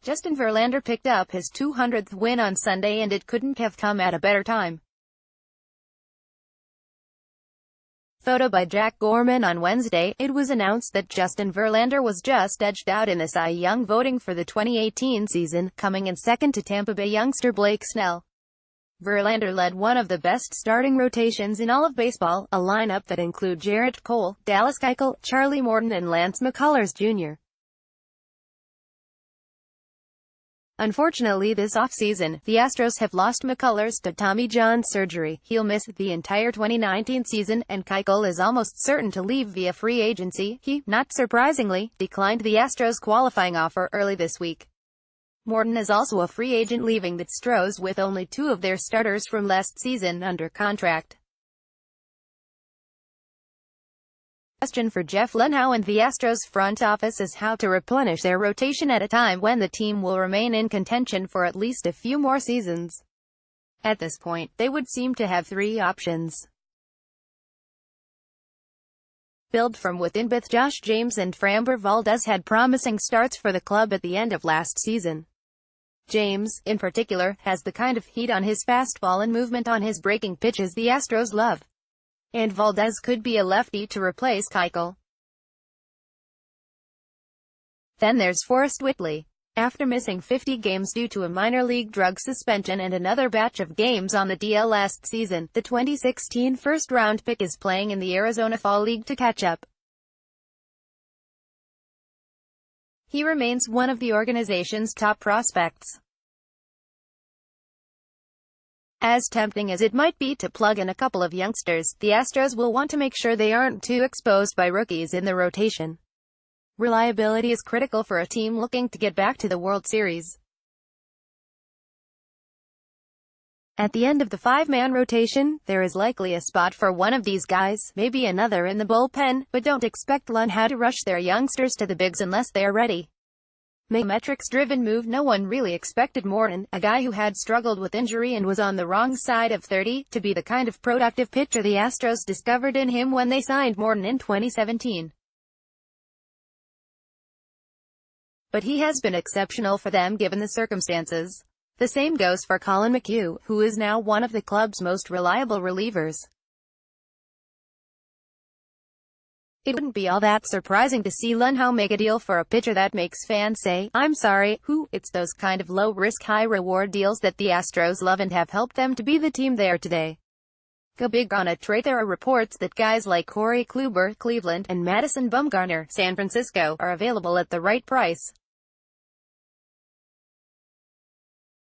Justin Verlander picked up his 200th win on Sunday, and it couldn't have come at a better time. Photo by Jack Gorman. On Wednesday, it was announced that Justin Verlander was just edged out in the Cy Young voting for the 2018 season, coming in second to Tampa Bay youngster Blake Snell. Verlander led one of the best starting rotations in all of baseball, a lineup that include Jarrett Cole, Dallas Keuchel, Charlie Morton and Lance McCullers Jr. Unfortunately, this offseason, the Astros have lost McCullers to Tommy John surgery. He'll miss the entire 2019 season, and Keuchel is almost certain to leave via free agency. He, not surprisingly, declined the Astros qualifying offer early this week. Morton is also a free agent, leaving the Astros with only two of their starters from last season under contract. The question for Jeff Luhnow and the Astros front office is how to replenish their rotation at a time when the team will remain in contention for at least a few more seasons. At this point, they would seem to have three options. Build from within. Both Josh James and Framber Valdez had promising starts for the club at the end of last season. James, in particular, has the kind of heat on his fastball and movement on his breaking pitches the Astros love. And Valdez could be a lefty to replace Keuchel. Then there's Forrest Whitley. After missing 50 games due to a minor league drug suspension and another batch of games on the DL last season, the 2016 first-round pick is playing in the Arizona Fall League to catch up. He remains one of the organization's top prospects. As tempting as it might be to plug in a couple of youngsters, the Astros will want to make sure they aren't too exposed by rookies in the rotation. Reliability is critical for a team looking to get back to the World Series. At the end of the five-man rotation, there is likely a spot for one of these guys, maybe another in the bullpen, but don't expect Luhnow to rush their youngsters to the bigs unless they are ready. Make a metrics-driven move. No one really expected Morton, a guy who had struggled with injury and was on the wrong side of 30, to be the kind of productive pitcher the Astros discovered in him when they signed Morton in 2017. But he has been exceptional for them given the circumstances. The same goes for Collin McHugh, who is now one of the club's most reliable relievers. It wouldn't be all that surprising to see Luhnow make a deal for a pitcher that makes fans say, "I'm sorry, who?" It's those kind of low-risk, high-reward deals that the Astros love and have helped them to be the team they are today. Go big on a trade. There are reports that guys like Corey Kluber, Cleveland, and Madison Bumgarner, San Francisco, are available at the right price.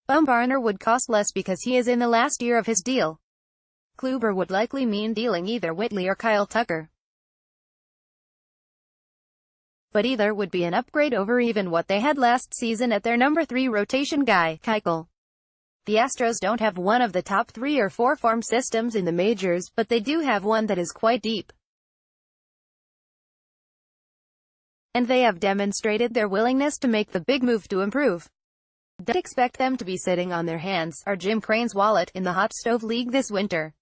Bumgarner would cost less because he is in the last year of his deal. Kluber would likely mean dealing either Whitley or Kyle Tucker. But either would be an upgrade over even what they had last season at their number 3 rotation guy, Keuchel. The Astros don't have one of the top 3 or 4 farm systems in the majors, but they do have one that is quite deep. And they have demonstrated their willingness to make the big move to improve. Don't expect them to be sitting on their hands, or Jim Crane's wallet, in the Hot Stove League this winter.